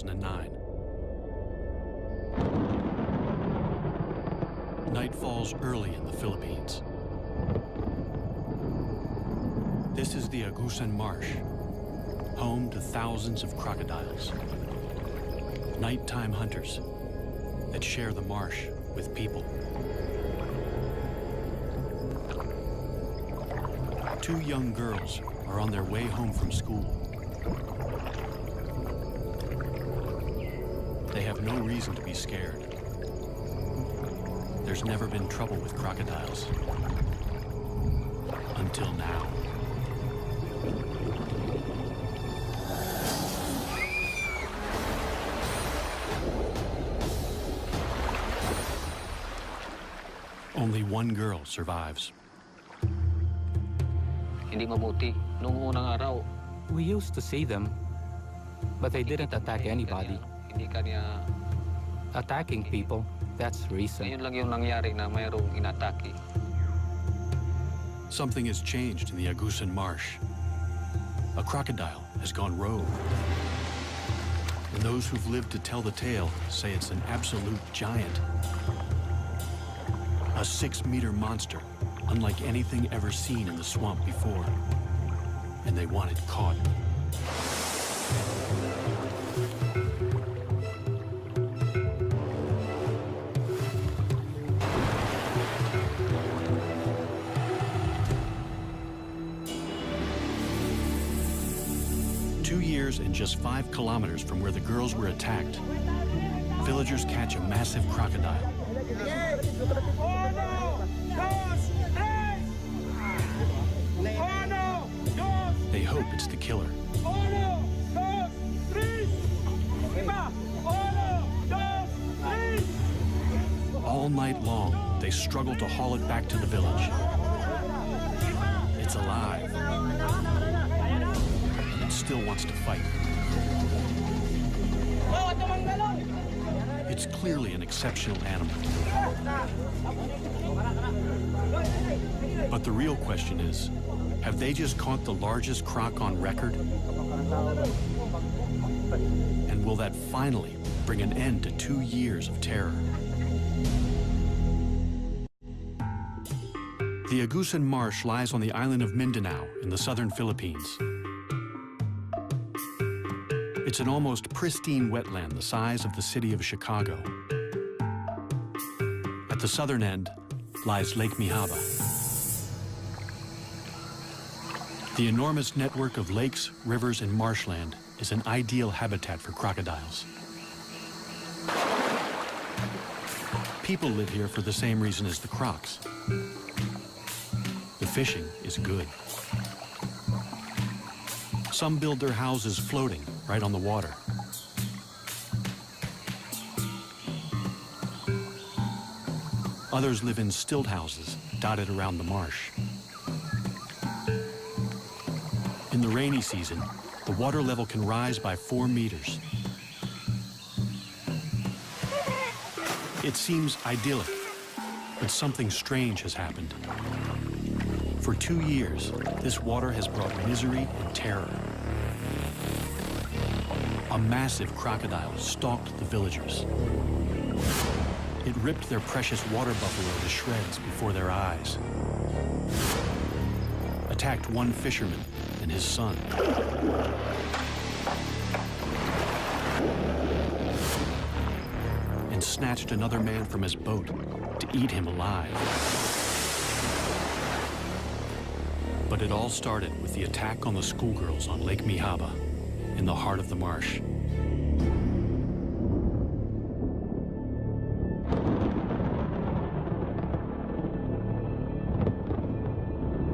2009. Night falls early in the Philippines. This is the Agusan Marsh, home to thousands of crocodiles. Nighttime hunters that share the marsh with people. Two young girls are on their way home from school. They have no reason to be scared. There's never been trouble with crocodiles. Until now. Only one girl survives. Hindi mabuti. Noong unang araw, We used to see them, but they didn't attack anybody. Hindi kanya. Attacking people, that's recent. Ngayon lang yung nangyari na mayroong inatake. Something has changed in the Agusan Marsh. A crocodile has gone rogue. And those who've lived to tell the tale say it's an absolute giant. A 6-meter monster, unlike anything ever seen in the swamp before. And they want it caught. And just 5 kilometers from where the girls were attacked, villagers catch a massive crocodile. They hope it's the killer. All night long, they struggle to haul it back to the village. It's alive. It still wants to fight. It's clearly an exceptional animal. But the real question is, have they just caught the largest croc on record? And will that finally bring an end to 2 years of terror? The Agusan Marsh lies on the island of Mindanao in the southern Philippines. It's an almost pristine wetland the size of the city of Chicago. At the southern end lies Lake Mihaba. The enormous network of lakes, rivers, and marshland is an ideal habitat for crocodiles. People live here for the same reason as the crocs. The fishing is good. Some build their houses floating right on the water. Others live in stilt houses dotted around the marsh. In the rainy season, the water level can rise by 4 meters. It seems idyllic, but something strange has happened. For 2 years, this water has brought misery and terror. A massive crocodile stalked the villagers. It ripped their precious water buffalo to shreds before their eyes. Attacked one fisherman and his son. And snatched another man from his boat to eat him alive. But it all started with the attack on the schoolgirls on Lake Mihaba, in the heart of the marsh.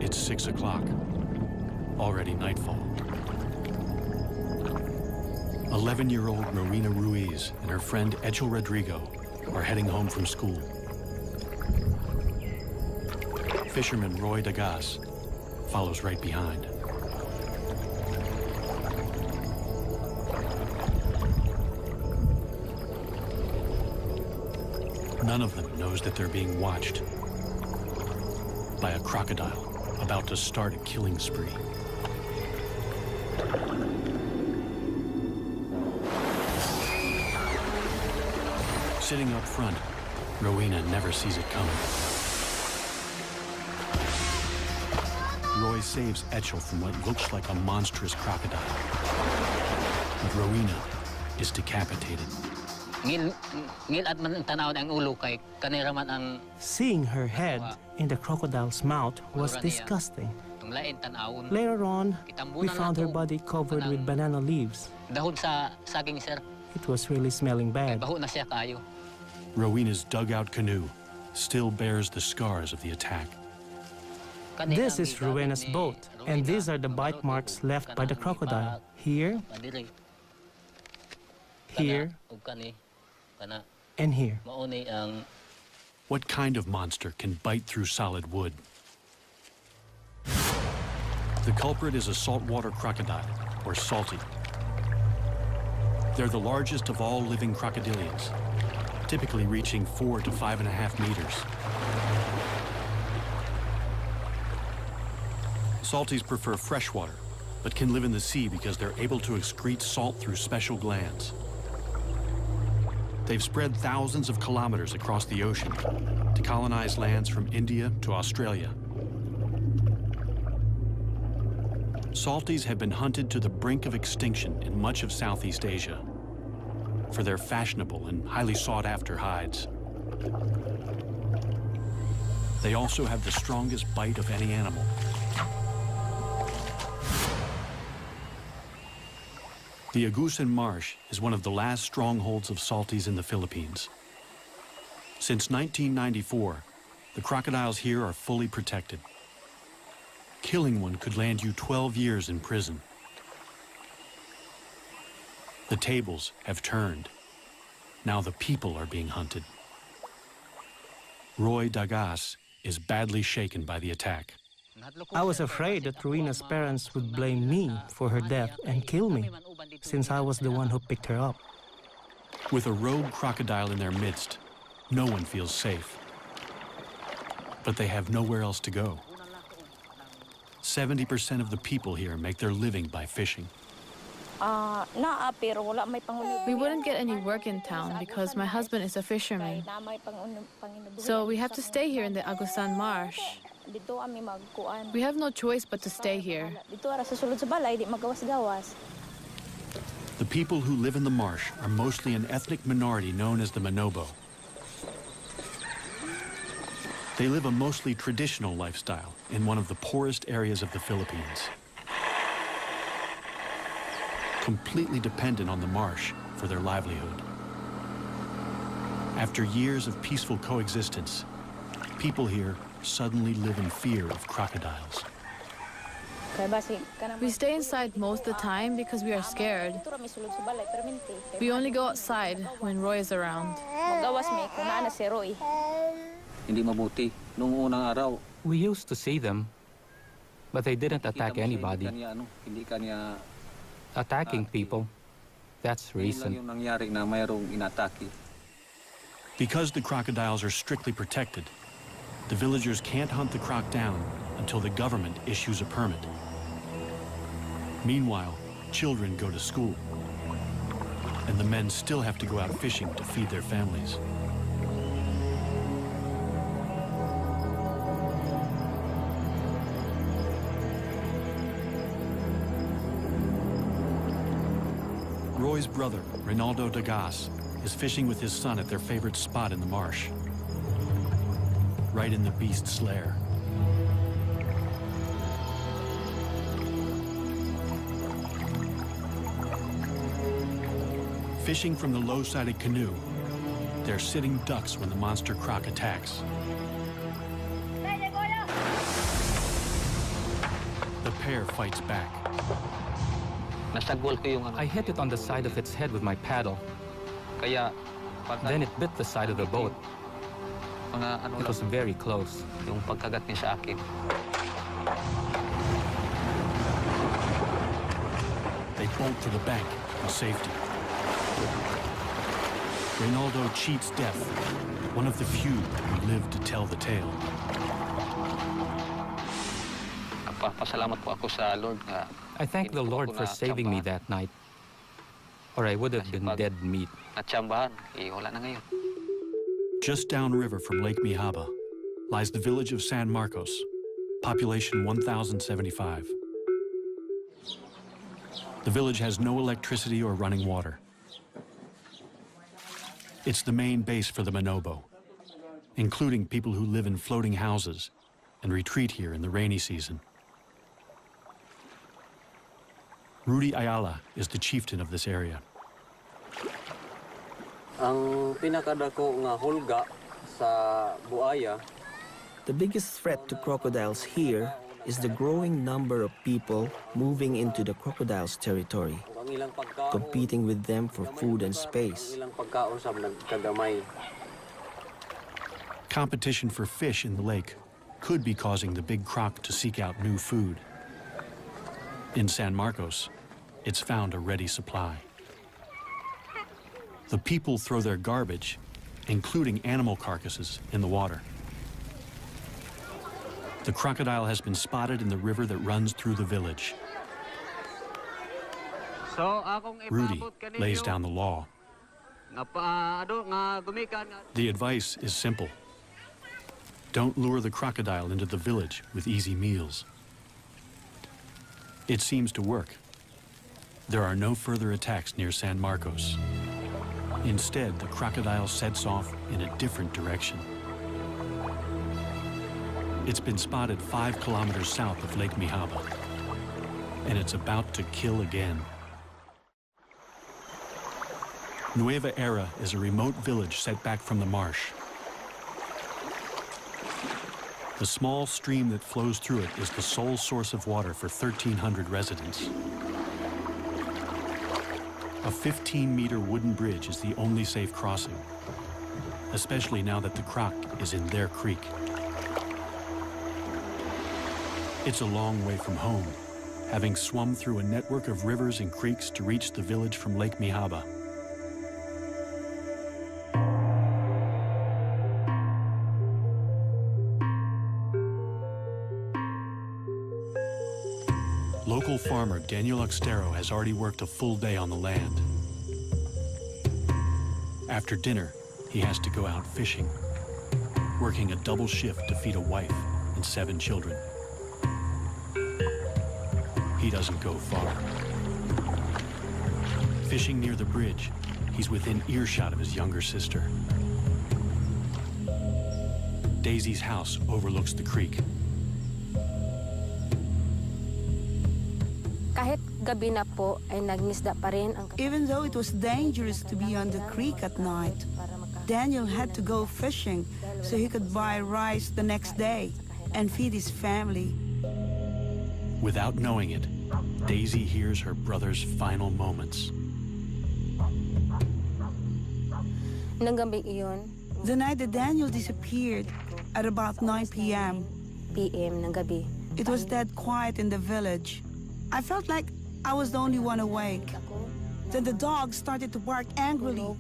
It's 6 o'clock, already nightfall. 11-year-old Marina Ruiz and her friend Echel Rodrigo are heading home from school. Fisherman Roy Dagas follows right behind. None of them knows that they're being watched by a crocodile about to start a killing spree. Sitting up front, Rowena never sees it coming. Roy saves Etchel from what looks like a monstrous crocodile. But Rowena is decapitated. Seeing her head in the crocodile's mouth was disgusting. Later on, we found her body covered with banana leaves. It was really smelling bad. Rowena's dugout canoe still bears the scars of the attack. This is Rowena's boat, and these are the bite marks left by the crocodile. Here, here, and here. What kind of monster can bite through solid wood? The culprit is a saltwater crocodile, or salty. They're the largest of all living crocodilians, typically reaching 4 to 5.5 meters. Salties prefer freshwater, but can live in the sea because they're able to excrete salt through special glands. They've spread thousands of kilometers across the ocean to colonize lands from India to Australia. Salties have been hunted to the brink of extinction in much of Southeast Asia for their fashionable and highly sought-after hides. They also have the strongest bite of any animal. The Agusan Marsh is one of the last strongholds of salties in the Philippines. Since 1994, the crocodiles here are fully protected. Killing one could land you 12 years in prison. The tables have turned. Now the people are being hunted. Roy Dagas is badly shaken by the attack. I was afraid that Rowena's parents would blame me for her death and kill me, since I was the one who picked her up. With a rogue crocodile in their midst, no one feels safe. But they have nowhere else to go. 70% of the people here make their living by fishing. We wouldn't get any work in town because my husband is a fisherman. So we have to stay here in the Agusan Marsh. We have no choice but to stay here. The people who live in the marsh are mostly an ethnic minority known as the Manobo. They live a mostly traditional lifestyle in one of the poorest areas of the Philippines, completely dependent on the marsh for their livelihood. After years of peaceful coexistence, people here suddenly live in fear of crocodiles. We stay inside most of the time because we are scared. We only go outside when Roy is around. We used to see them, but they didn't attack anybody. Attacking people, that's recent. Because the crocodiles are strictly protected, the villagers can't hunt the croc down until the government issues a permit. Meanwhile, children go to school, and the men still have to go out fishing to feed their families. Roy's brother, Reynaldo Dagas, is fishing with his son at their favorite spot in the marsh, right in the beast's lair. Fishing from the low-sided canoe, they're sitting ducks when the monster croc attacks. The pair fights back. I hit it on the side of its head with my paddle. Then it bit the side of the boat. It was very close. They bolt to the bank in safety. Reynaldo cheats death, one of the few who live to tell the tale. I thank the Lord for saving me that night, or I would have been dead meat. Natsambahan, wala na ngayon. Just downriver from Lake Mihaba lies the village of San Marcos, population 1,075. The village has no electricity or running water. It's the main base for the Manobo, including people who live in floating houses and retreat here in the rainy season. Rudy Ayala is the chieftain of this area. Ang pinakadako nga hulga sa buaya. The biggest threat to crocodiles here is the growing number of people moving into the crocodiles' territory, competing with them for food and space. Competition for fish in the lake could be causing the big croc to seek out new food. In San Marcos, it's found a ready supply. The people throw their garbage, including animal carcasses, in the water. The crocodile has been spotted in the river that runs through the village. Rudy lays down the law. The advice is simple. Don't lure the crocodile into the village with easy meals. It seems to work. There are no further attacks near San Marcos. Instead, the crocodile sets off in a different direction. It's been spotted 5 kilometers south of Lake Mihaba, and it's about to kill again. Nueva Era is a remote village set back from the marsh. The small stream that flows through it is the sole source of water for 1,300 residents. A 15-meter wooden bridge is the only safe crossing, especially now that the croc is in their creek. It's a long way from home, having swum through a network of rivers and creeks to reach the village from Lake Mihaba. Local farmer Daniel Oxtero has already worked a full day on the land. After dinner, he has to go out fishing, working a double shift to feed a wife and 7 children. He doesn't go far. Fishing near the bridge, he's within earshot of his younger sister. Daisy's house overlooks the creek. Even though it was dangerous to be on the creek at night, Daniel had to go fishing so he could buy rice the next day and feed his family. Without knowing it, Daisy hears her brother's final moments. The night that Daniel disappeared, at about 9 p.m., it was dead quiet in the village. I felt like I was the only one awake. Then the dog started to bark angrily.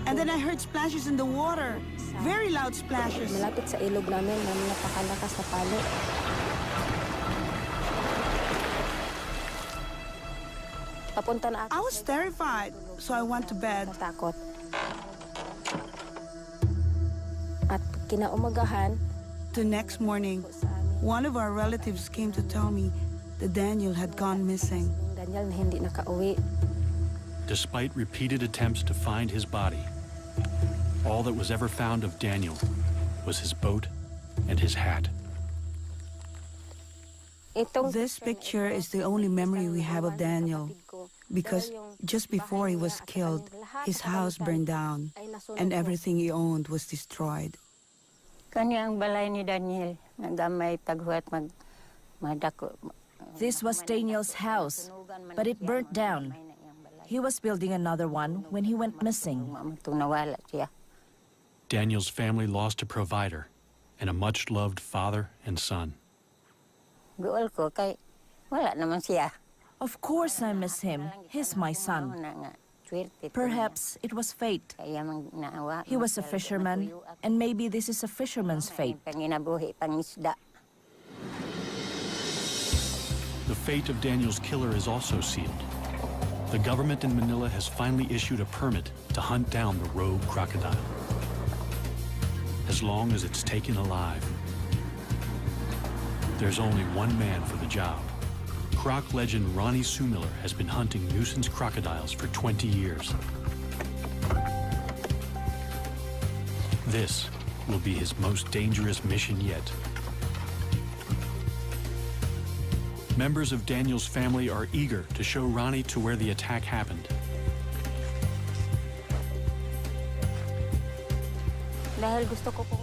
And then I heard splashes in the water. Very loud splashes. I was terrified, so I went to bed. The next morning, one of our relatives came to tell me that Daniel had gone missing. Despite repeated attempts to find his body, all that was ever found of Daniel was his boat and his hat. This picture is the only memory we have of Daniel, because just before he was killed, his house burned down and everything he owned was destroyed. This was Daniel's house, but it burnt down. He was building another one when he went missing. Daniel's family lost a provider and a much-loved father and son. Of course I miss him. He's my son. Perhaps it was fate. He was a fisherman, and maybe this is a fisherman's fate. The fate of Daniel's killer is also sealed. The government in Manila has finally issued a permit to hunt down the rogue crocodile. As long as it's taken alive. There's only one man for the job. Croc legend Ronnie Sumiller has been hunting nuisance crocodiles for 20 years. This will be his most dangerous mission yet. Members of Daniel's family are eager to show Ronnie to where the attack happened.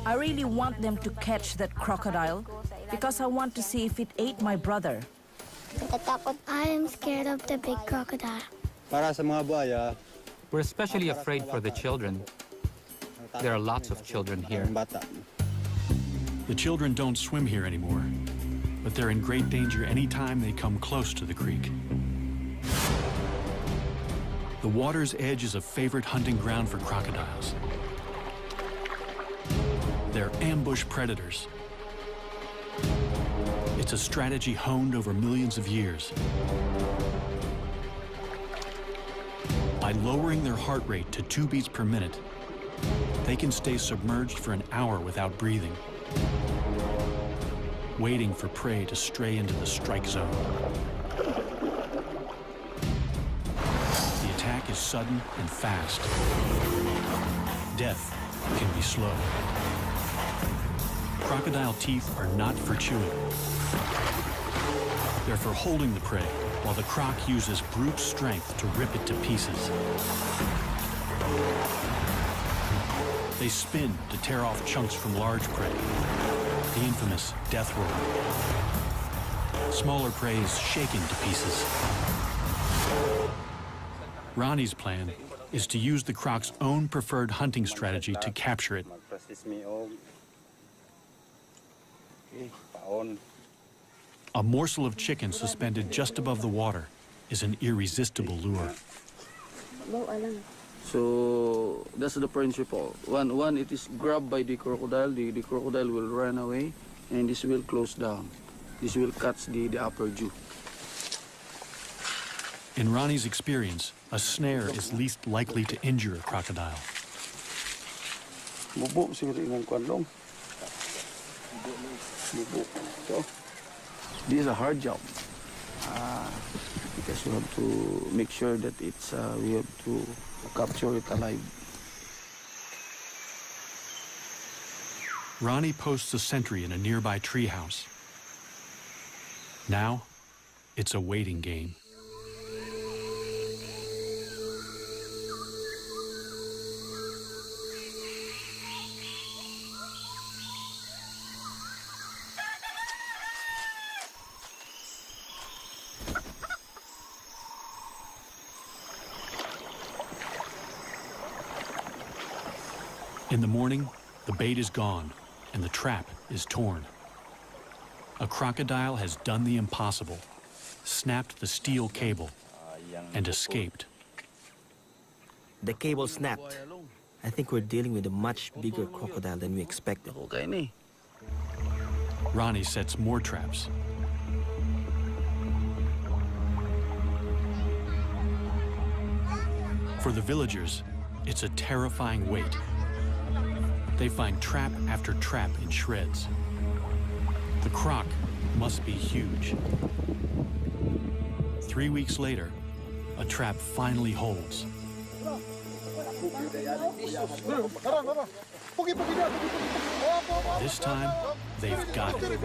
I really want them to catch that crocodile because I want to see if it ate my brother. I am scared of the big crocodile. Para sa mga buhaya, We're especially afraid for the children. There are lots of children here. bata. The children don't swim here anymore, but they're in great danger anytime they come close to the creek. The water's edge is a favorite hunting ground for crocodiles. They're ambush predators. It's a strategy honed over millions of years. By lowering their heart rate to 2 beats per minute, they can stay submerged for an hour without breathing, waiting for prey to stray into the strike zone. The attack is sudden and fast. Death can be slow. Crocodile teeth are not for chewing. They're for holding the prey, while the croc uses brute strength to rip it to pieces. They spin to tear off chunks from large prey, the infamous death roll. Smaller prey is shaken to pieces. Ronnie's plan is to use the croc's own preferred hunting strategy to capture it. A morsel of chicken suspended just above the water is an irresistible lure. So that's the principle. When it is grabbed by the crocodile, the crocodile will run away and this will close down. This will catch the upper jaw. In Ronnie's experience, a snare is least likely to injure a crocodile. Bubo siguro yung kwanlong. Bubo. So this is a hard job. Because we have to make sure that it's we have to capture it alive. Ronnie posts a sentry in a nearby treehouse. Now, it's a waiting game. In the morning, the bait is gone and the trap is torn. A crocodile has done the impossible, snapped the steel cable, and escaped. The cable snapped. I think we're dealing with a much bigger crocodile than we expected. Ronnie sets more traps. For the villagers, it's a terrifying wait. They find trap after trap in shreds. The croc must be huge. 3 weeks later, a trap finally holds. This time, they've got it.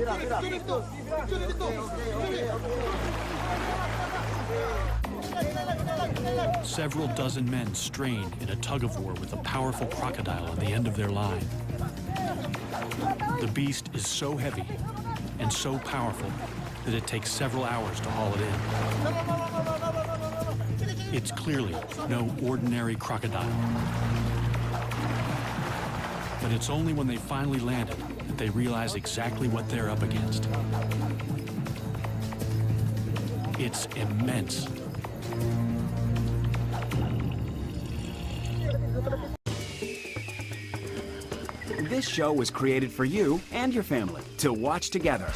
Several dozen men strain in a tug-of-war with a powerful crocodile on the end of their line. The beast is so heavy and so powerful that it takes several hours to haul it in. It's clearly no ordinary crocodile. But it's only when they finally land it that they realize exactly what they're up against. It's immense. This show was created for you and your family to watch together.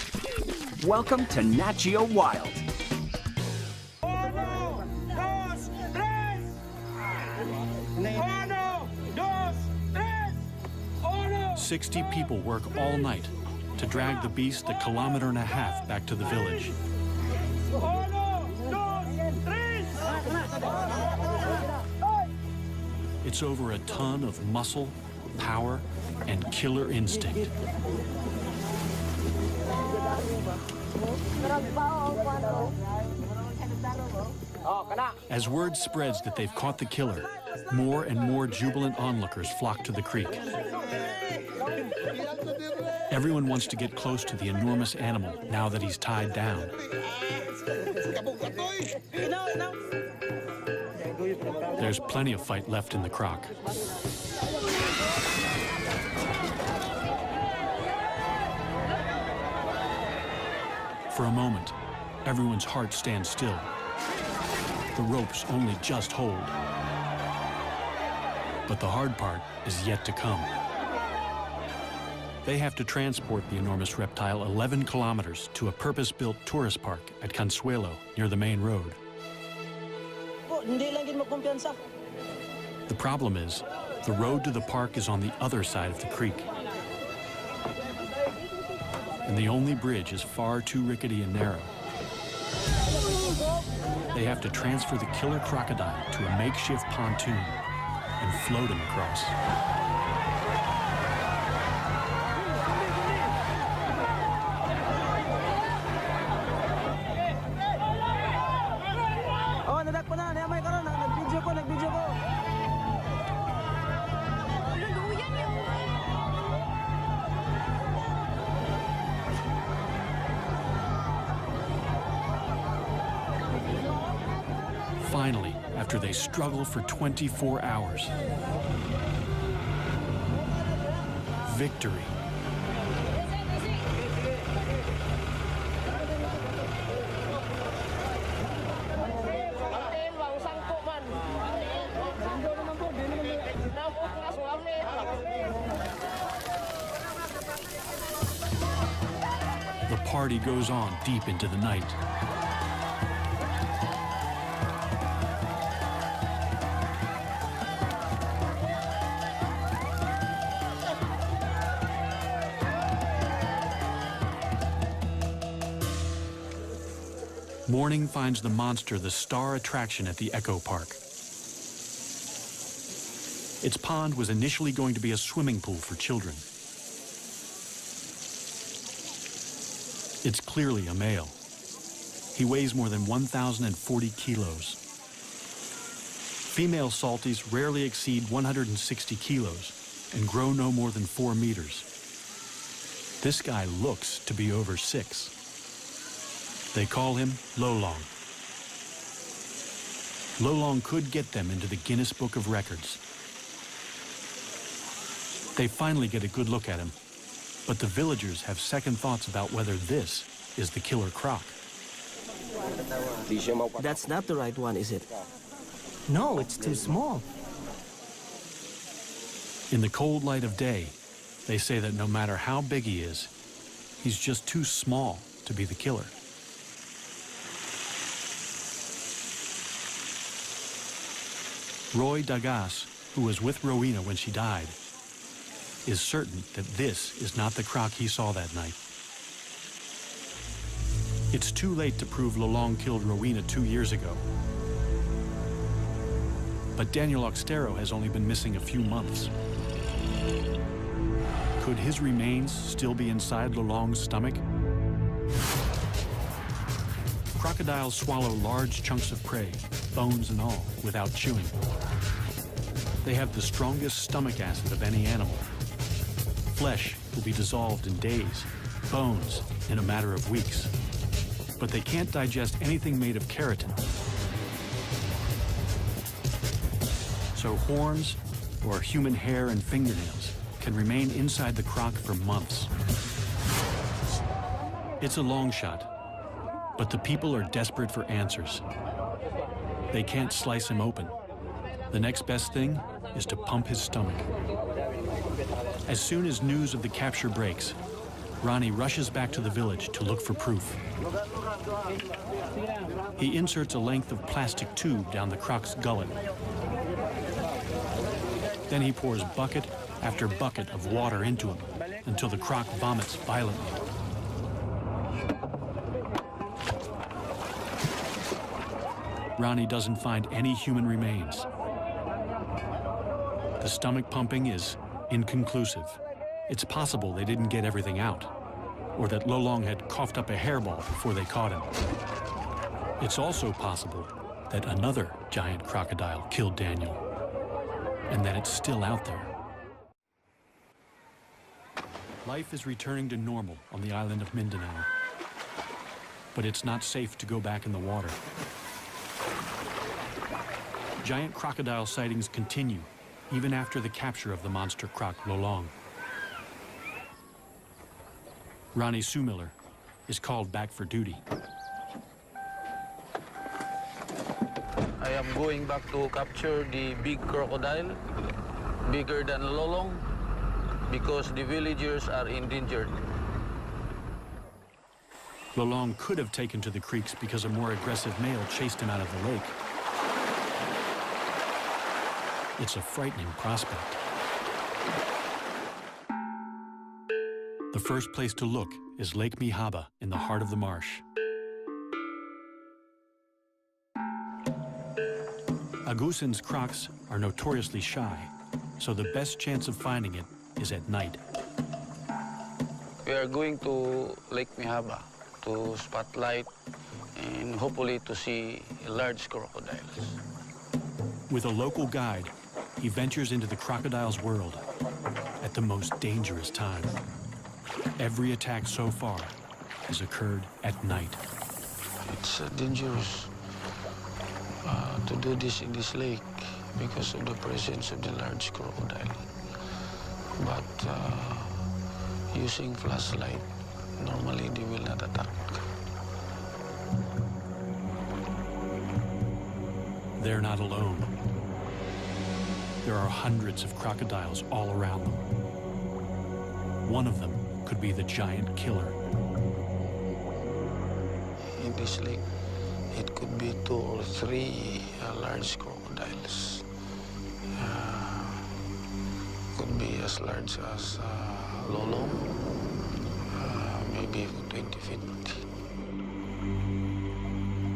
Welcome to Nat Geo Wild. 60 people work all night to drag the beast a kilometer and a half back to the village. It's over a ton of muscle, power, and killer instinct. As word spreads that they've caught the killer, more and more jubilant onlookers flock to the creek. Everyone wants to get close to the enormous animal now that he's tied down. There's plenty of fight left in the croc. For a moment, everyone's heart stands still. The ropes only just hold. But the hard part is yet to come. They have to transport the enormous reptile 11 kilometers to a purpose-built tourist park at Consuelo, near the main road. The problem is, the road to the park is on the other side of the creek. And the only bridge is far too rickety and narrow. They have to transfer the killer crocodile to a makeshift pontoon and float him across. Finally, after they struggle for 24 hours, victory. The party goes on deep into the night. Morning finds the monster the star attraction at the Echo Park. Its pond was initially going to be a swimming pool for children. It's clearly a male. He weighs more than 1,040 kilos. Female salties rarely exceed 160 kilos and grow no more than 4 meters. This guy looks to be over 6. They call him Lolong. Lolong could get them into the Guinness Book of Records. They finally get a good look at him, but the villagers have second thoughts about whether this is the killer croc. That's not the right one, is it? No, it's too small. In the cold light of day, they say that no matter how big he is, he's just too small to be the killer. Roy Dagas, who was with Rowena when she died, is certain that this is not the croc he saw that night. It's too late to prove Lolong killed Rowena 2 years ago. But Daniel Oxtero has only been missing a few months. Could his remains still be inside Lolong's stomach? Crocodiles swallow large chunks of prey, bones and all, without chewing. They have the strongest stomach acid of any animal. Flesh will be dissolved in days, bones in a matter of weeks. But they can't digest anything made of keratin. So horns or human hair and fingernails can remain inside the croc for months. It's a long shot, but the people are desperate for answers. They can't slice him open. The next best thing is to pump his stomach. As soon as news of the capture breaks, Ronnie rushes back to the village to look for proof. He inserts a length of plastic tube down the croc's gullet. Then he pours bucket after bucket of water into him until the croc vomits violently. Ronnie doesn't find any human remains. The stomach pumping is inconclusive. It's possible they didn't get everything out, or that Lolong had coughed up a hairball before they caught him. It's also possible that another giant crocodile killed Daniel, and that it's still out there. Life is returning to normal on the island of Mindanao, but it's not safe to go back in the water. Giant crocodile sightings continue even after the capture of the monster croc Lolong. Ronnie Sumiller is called back for duty. I am going back to capture the big crocodile, bigger than Lolong, because the villagers are endangered. Lolong could have taken to the creeks because a more aggressive male chased him out of the lake. It's a frightening prospect. The first place to look is Lake Mihaba in the heart of the marsh. Agusan's crocs are notoriously shy, so the best chance of finding it is at night. We are going to Lake Mihaba to spotlight and hopefully to see large crocodiles. With a local guide, he ventures into the crocodile's world at the most dangerous time. Every attack so far has occurred at night. It's dangerous to do this in this lake because of the presence of the large crocodile. But using flashlight, normally they will not attack. They're not alone. There are hundreds of crocodiles all around them. One of them could be the giant killer. In this lake, it could be 2 or 3 large crocodiles. Could be as large as Lolong, maybe 20 feet.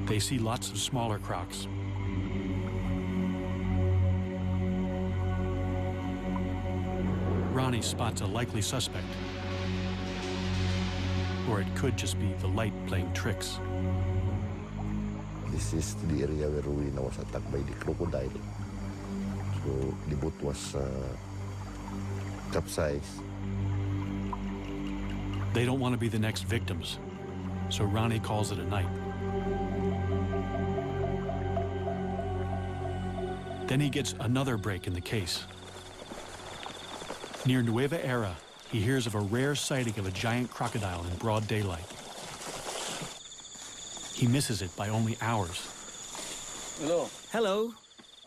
They see lots of smaller crocs. Ronnie spots a likely suspect. Or it could just be the light playing tricks. This is the area where Rowena was attacked by the crocodile. So the boat was capsized. They don't want to be the next victims, so Ronnie calls it a night. Then he gets another break in the case. Near Nueva Era, he hears of a rare sighting of a giant crocodile in broad daylight. He misses it by only hours. Hello. Hello.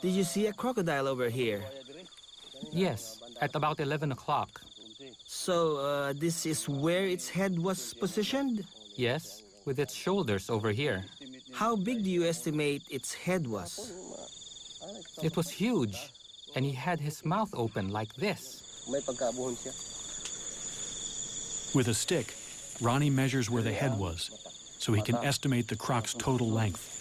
Did you see a crocodile over here? Yes, at about 11 o'clock. So, this is where its head was positioned? Yes, with its shoulders over here. How big do you estimate its head was? It was huge, and he had his mouth open like this. With a stick, Ronnie measures where the head was, so he can estimate the croc's total length.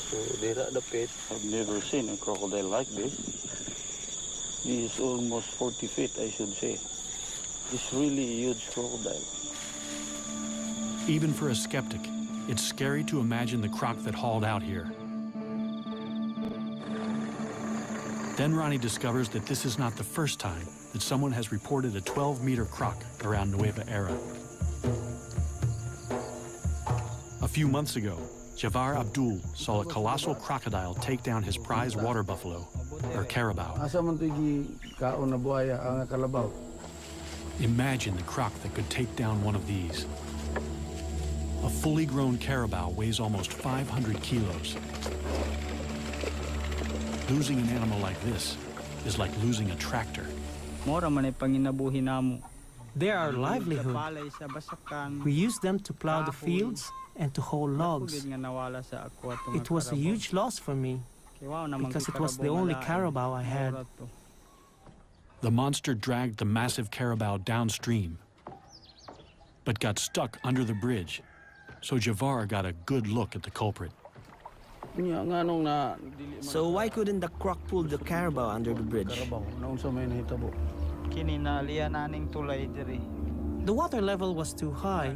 So they're at the pit. I've never seen a crocodile like this. He is almost 40 feet, I should say. It's really a huge crocodile. Even for a skeptic, it's scary to imagine the croc that hauled out here. Then Ronnie discovers that this is not the first time that someone has reported a 12-meter croc around Nueva Era. A few months ago, Javar Abdul saw a colossal crocodile take down his prize water buffalo, or carabao. Imagine the croc that could take down one of these. A fully grown carabao weighs almost 500 kilos. Losing an animal like this is like losing a tractor. They are our livelihood. We use them to plow the fields and to haul logs. It was a huge loss for me because it was the only carabao I had. The monster dragged the massive carabao downstream, but got stuck under the bridge, so Javar got a good look at the culprit. So why couldn't the croc pull the carabao under the bridge? The water level was too high,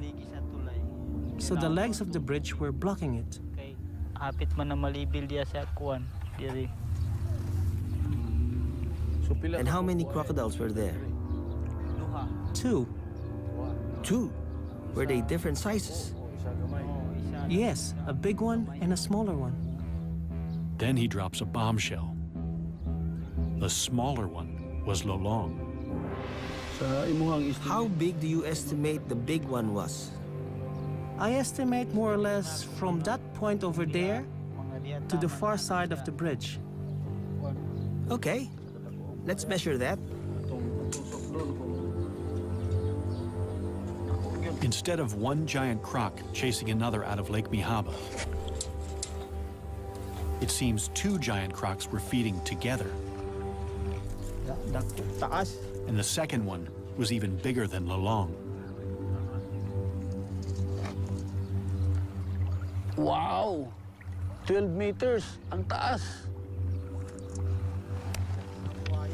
so the legs of the bridge were blocking it. And how many crocodiles were there? Two. Two? Were they different sizes? Yes, a big one and a smaller one. Then he drops a bombshell. The smaller one was Lolong. How big do you estimate the big one was? I estimate more or less from that point over there to the far side of the bridge. Okay, let's measure that. Instead of one giant croc chasing another out of Lake Mihaba, it seems two giant crocs were feeding together. And the second one was even bigger than Lolong. Wow! 12 meters, ang taas.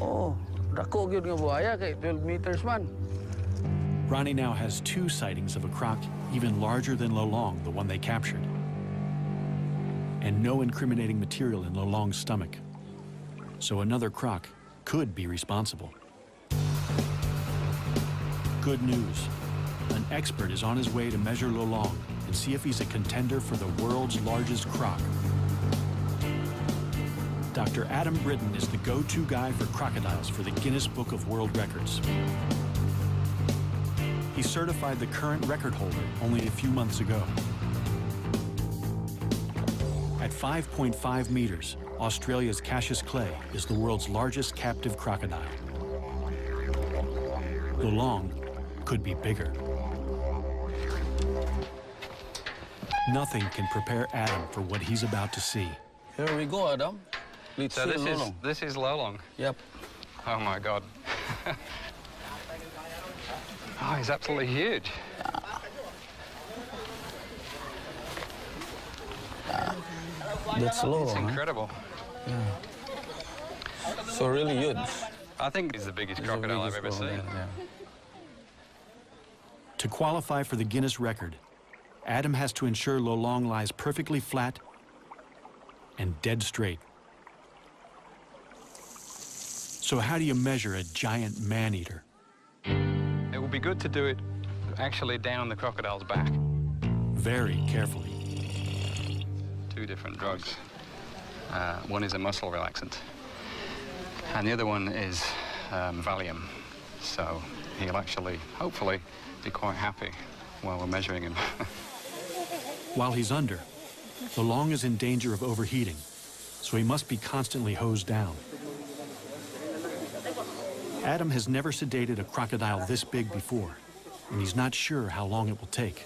Oh, dako gyud nga buhaya kay 12 meters man. Ronnie now has two sightings of a croc even larger than Lolong, the one they captured, and no incriminating material in Lolong's stomach. So another croc could be responsible. Good news. An expert is on his way to measure Lolong and see if he's a contender for the world's largest croc. Dr. Adam Britton is the go-to guy for crocodiles for the Guinness Book of World Records. He certified the current record holder only a few months ago. At 5.5 meters, Australia's Cassius clay is the world's largest captive crocodile. Lolong could be bigger. Nothing can prepare Adam for what he's about to see. Here we go, Adam. Let's So see this Lolong. is Lolong. Yep. Oh my God. Oh, he's absolutely huge. That's Lolong. It's incredible. Yeah. So really huge. I think he's the biggest crocodile I've ever seen. Yeah. To qualify for the Guinness record, Adam has to ensure Lolong lies perfectly flat and dead straight. So how do you measure a giant man-eater? It would be good to do it actually down the crocodile's back. Very carefully. Two different drugs. One is a muscle relaxant, and the other one is Valium. So he'll actually, hopefully, be quite happy while we're measuring him. While he's under, Lolong is in danger of overheating, so he must be constantly hosed down. Adam has never sedated a crocodile this big before, and he's not sure how long it will take.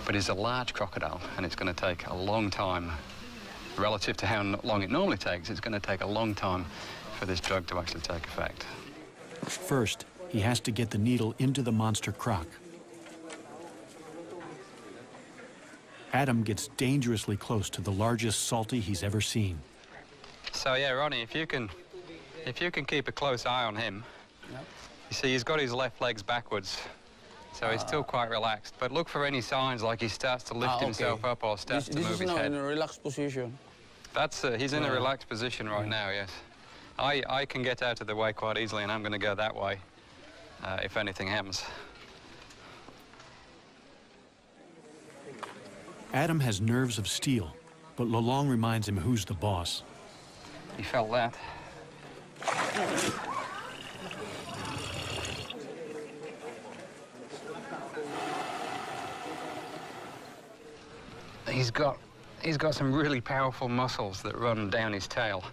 But it's a large crocodile, and it's going to take a long time. Relative to how long it normally takes, it's going to take a long time for this drug to actually take effect. First, he has to get the needle into the monster croc. Adam gets dangerously close to the largest salty he's ever seen. So yeah, Ronnie, if you can keep a close eye on him. Yep. You see, he's got his left legs backwards, so he's still quite relaxed. But look for any signs like he starts to lift himself up or starts to move his head. This is now in a relaxed position. That's he's in a relaxed position right now. Yes, I can get out of the way quite easily, and I'm going to go that way if anything happens. Adam has nerves of steel, but Lolong reminds him who's the boss. He felt that. He's got some really powerful muscles that run down his tail,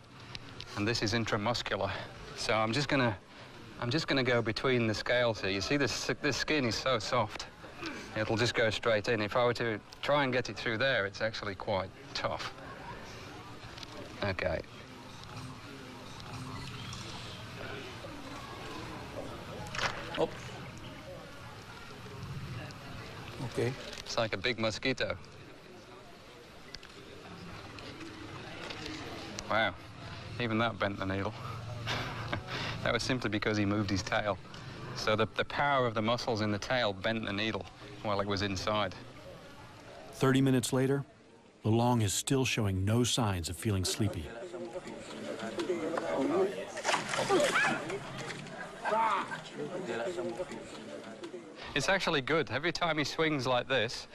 and this is intramuscular. So I'm just gonna go between the scales here. You see, this skin is so soft, it'll just go straight in. If I were to try and get it through there, it's actually quite tough. Okay. Up. Okay. It's like a big mosquito. Wow, even that bent the needle. That was simply because he moved his tail. So the power of the muscles in the tail bent the needle while it was inside. 30 minutes later, Lolong is still showing no signs of feeling sleepy. It's actually good. Every time he swings like this,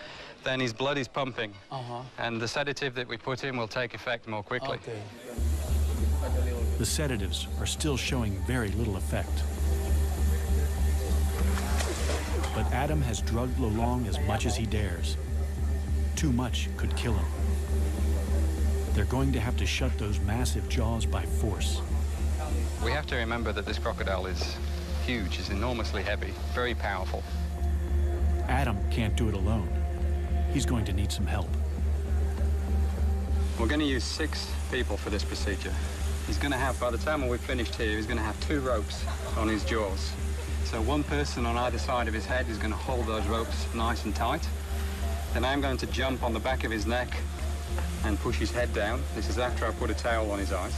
then his blood is pumping. And the sedative that we put in will take effect more quickly. Okay. The sedatives are still showing very little effect. But Adam has drugged Lolong as much as he dares. Too much could kill him. They're going to have to shut those massive jaws by force. We have to remember that this crocodile is huge, it's enormously heavy, very powerful. Adam can't do it alone. He's going to need some help. We're going to use 6 people for this procedure. He's going to have, by the time we've finished here, he's going to have 2 ropes on his jaws. So one person on either side of his head is going to hold those ropes nice and tight. Then I'm going to jump on the back of his neck and push his head down. This is after I put a towel on his eyes.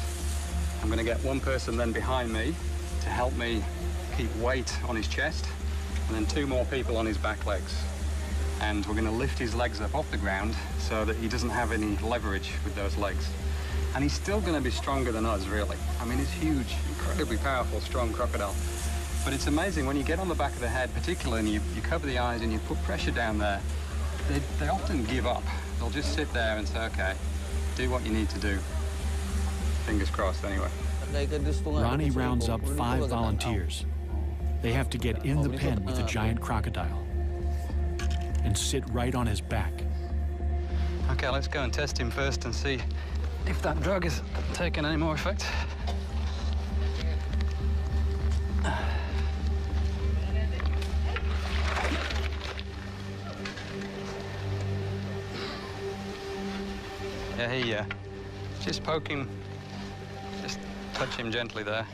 I'm going to get one person then behind me to help me keep weight on his chest, and then 2 more people on his back legs. And we're going to lift his legs up off the ground so that he doesn't have any leverage with those legs. And he's still going to be stronger than us, really. I mean, he's huge, incredibly powerful, strong crocodile. But it's amazing, when you get on the back of the head, particularly, and you cover the eyes and you put pressure down there, they often give up. They'll just sit there and say, okay, do what you need to do. Fingers crossed, anyway. Ronnie rounds up 5 volunteers. They have to get in the pen with the giant crocodile and sit right on his back. Okay, let's go and test him first and see if that drug is taking any more effect. Yeah, just poke him, just touch him gently there.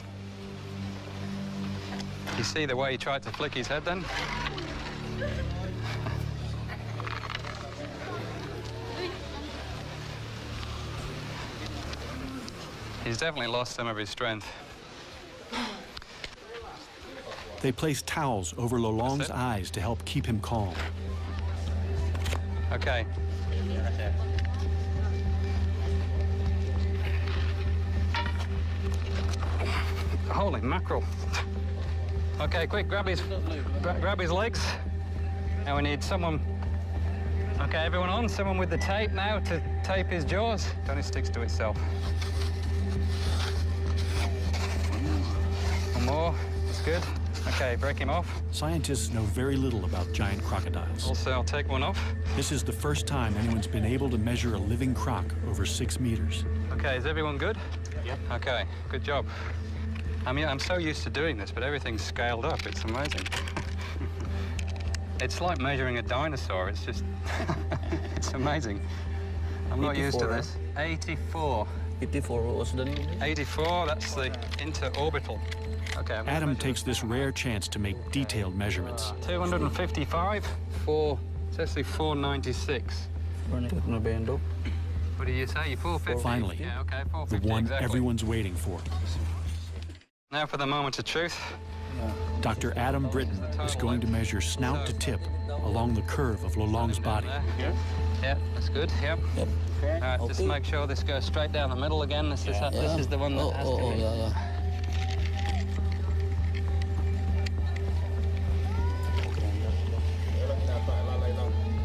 You see the way he tried to flick his head then? He's definitely lost some of his strength. They place towels over Lolong's eyes to help keep him calm. Okay. Holy mackerel. Okay, quick, grab his legs. Now we need someone. Okay, everyone on? Someone with the tape now to tape his jaws. It only sticks to itself. One more. That's good. Okay, break him off. Scientists know very little about giant crocodiles. Also, I'll take one off. This is the first time anyone's been able to measure a living croc over 6 meters. Okay, is everyone good? Yep. Okay, good job. I mean, I'm so used to doing this, but everything's scaled up. It's amazing. It's like measuring a dinosaur. It's just, it's amazing. I'm not used to this. 84. 84, what was the name? 84, that's the interorbital. Okay. Adam takes this rare chance to make detailed measurements. 255, it's actually 496. What do you say? 450? Finally, yeah, okay, 450, the one exactly. everyone's waiting for. Now for the moment of truth. Dr. Adam Britton is going to measure snout to tip along the curve of Lolong's body. Yeah, that's good, yep. All right, just make sure this goes straight down the middle again. This is the one that has to be.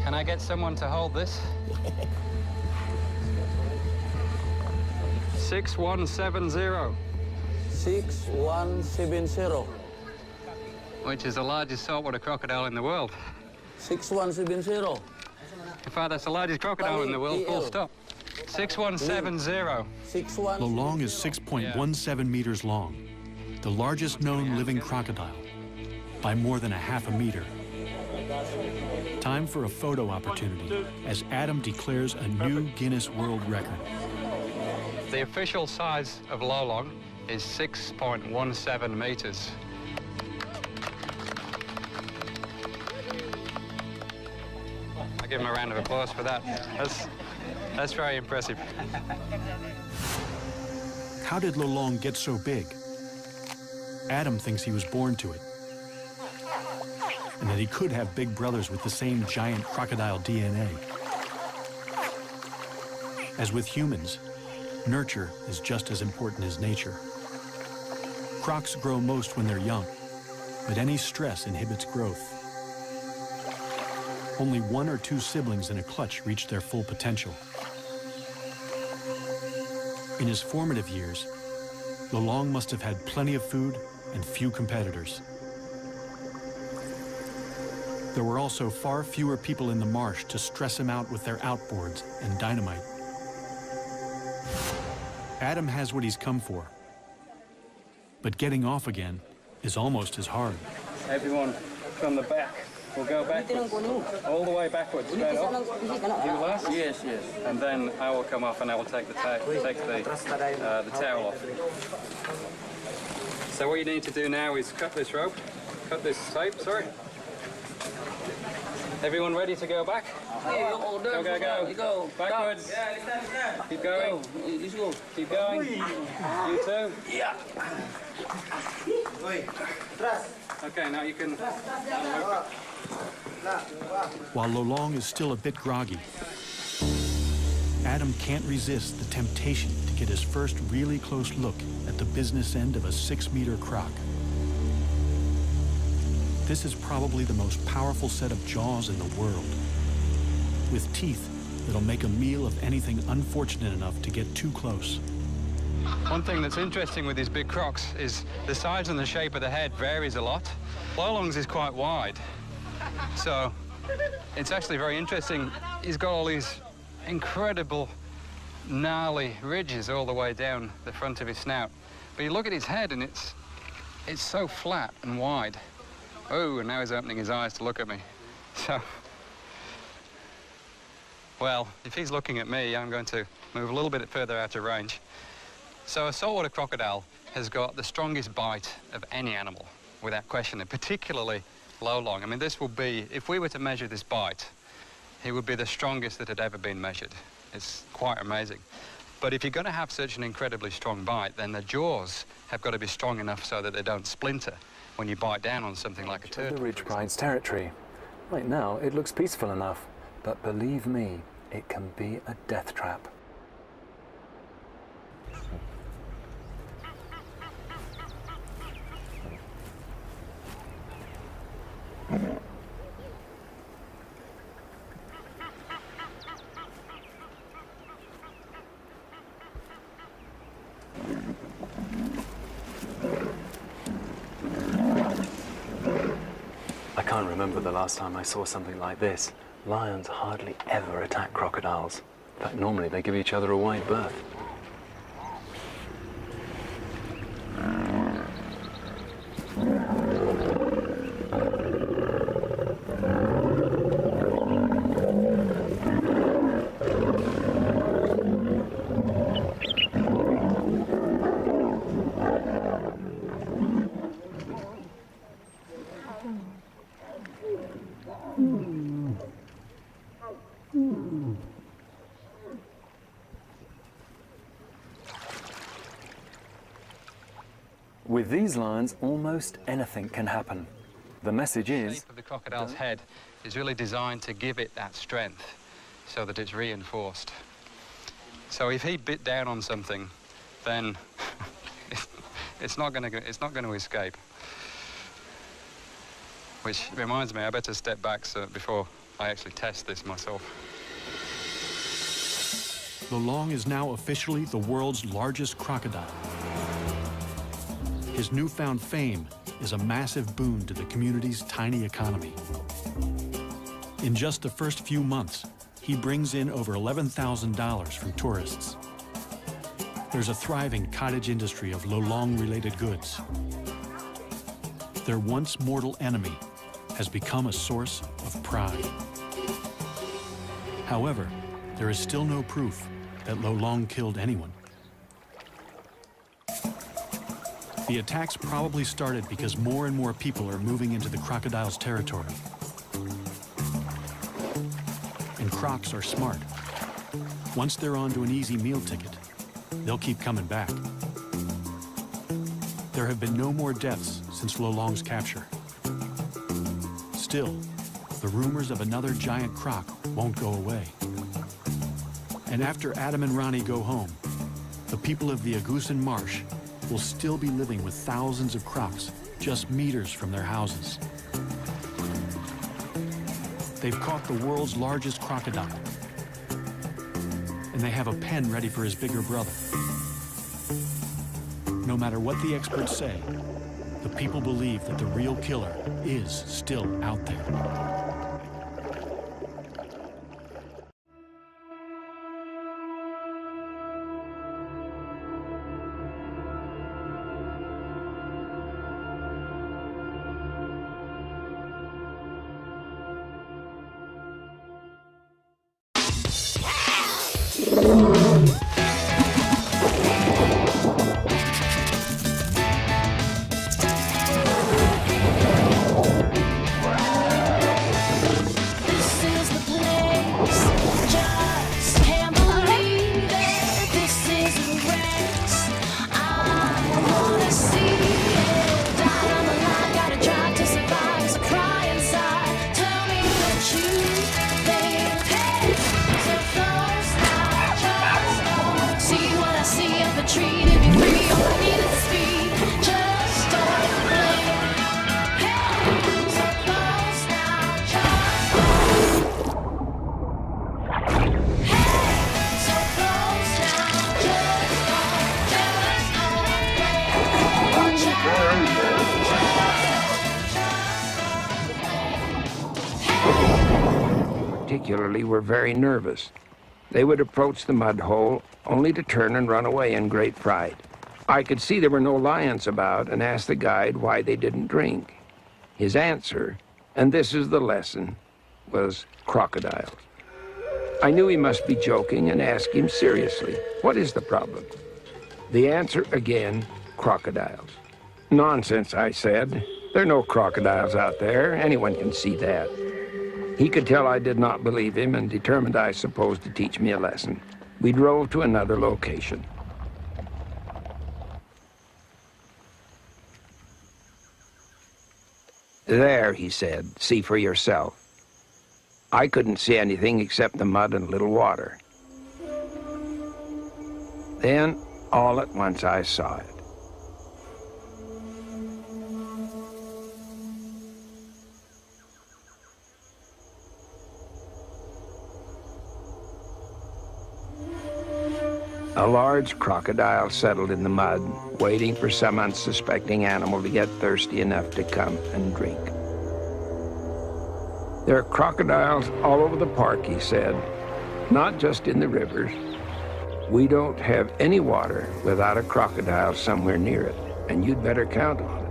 Can I get someone to hold this? 6170. 6170. Which is the largest saltwater crocodile in the world. 6170. In fact, that's the largest crocodile in the world, full stop. 6170. Lolong is 6.17 meters long, the largest known living crocodile, by more than a half a meter. Time for a photo opportunity as Adam declares a new Guinness World Record. The official size of Lolong is 6.17 meters. I give him a round of applause for that. That's very impressive. How did Lolong get so big? Adam thinks he was born to it, and that he could have big brothers with the same giant crocodile DNA. As with humans, nurture is just as important as nature. Crocs grow most when they're young, but any stress inhibits growth. Only 1 or 2 siblings in a clutch reach their full potential. In his formative years, Lolong must have had plenty of food and few competitors. There were also far fewer people in the marsh to stress him out with their outboards and dynamite. Adam has what he's come for, but getting off again is almost as hard. Everyone from the back will go backwards, all the way backwards. Straight up. You last? Yes, yes. And then I will come off and I will take the towel off. So what you need to do now is cut this rope, cut this tape, sorry. Everyone ready to go back? Go, go, go. Go. Backwards. Keep going. Keep going. You too. Yeah. Okay, now you can... While Lolong is still a bit groggy, Adam can't resist the temptation to get his first really close look at the business end of a 6-meter croc. This is probably the most powerful set of jaws in the world, with teeth that'll make a meal of anything unfortunate enough to get too close. One thing that's interesting with these big crocs is the size and the shape of the head varies a lot. Lolong's is quite wide, so it's actually very interesting. He's got all these incredible gnarly ridges all the way down the front of his snout. But you look at his head and it's so flat and wide. Oh, and now he's opening his eyes to look at me. So, well, if he's looking at me, I'm going to move a little bit further out of range. So a saltwater crocodile has got the strongest bite of any animal, without question, and particularly Lolong. I mean, this will be, if we were to measure this bite, he would be the strongest that had ever been measured. It's quite amazing. But if you're going to have such an incredibly strong bite, then the jaws have got to be strong enough so that they don't splinter when you bite down on something like a turtle. The ridge bride's territory. Right now, it looks peaceful enough, but believe me, it can be a death trap. I can't remember the last time I saw something like this. Lions hardly ever attack crocodiles. In fact, normally they give each other a wide berth. With these lions, almost anything can happen. The message is... The shape of the crocodile's head is really designed to give it that strength so that it's reinforced. So if he bit down on something, then it's not going to escape. Which reminds me, I better step back before I actually test this myself. Lolong is now officially the world's largest crocodile. His newfound fame is a massive boon to the community's tiny economy. In just the first few months, he brings in over $11,000 from tourists. There's a thriving cottage industry of Lolong-related goods. Their once mortal enemy has become a source of pride. However, there is still no proof that Lolong killed anyone. The attacks probably started because more and more people are moving into the crocodile's territory. crocs are smart. Once they're onto an easy meal ticket, they'll keep coming back. There have been no more deaths since Lolong's capture. Still, the rumors of another giant croc won't go away. And after Adam and Ronnie go home, the people of the Agusan Marsh will still be living with thousands of crocs just meters from their houses. They've caught the world's largest crocodile, and they have a pen ready for his bigger brother. No matter what the experts say, the people believe that the real killer is still out there. Particularly were very nervous. They would approach the mud hole only to turn and run away in great fright. I could see there were no lions about and asked the guide why they didn't drink. His answer, and this is the lesson, was crocodiles. I knew he must be joking and asked him seriously, what is the problem? The answer again, crocodiles. Nonsense, I said. There are no crocodiles out there. Anyone can see that. He could tell I did not believe him and determined, I suppose, to teach me a lesson. We drove to another location. There, he said, see for yourself. I couldn't see anything except the mud and a little water. Then, all at once, I saw it. A large crocodile settled in the mud, waiting for some unsuspecting animal to get thirsty enough to come and drink. There are crocodiles all over the park, he said, not just in the rivers. We don't have any water without a crocodile somewhere near it, and you'd better count on it.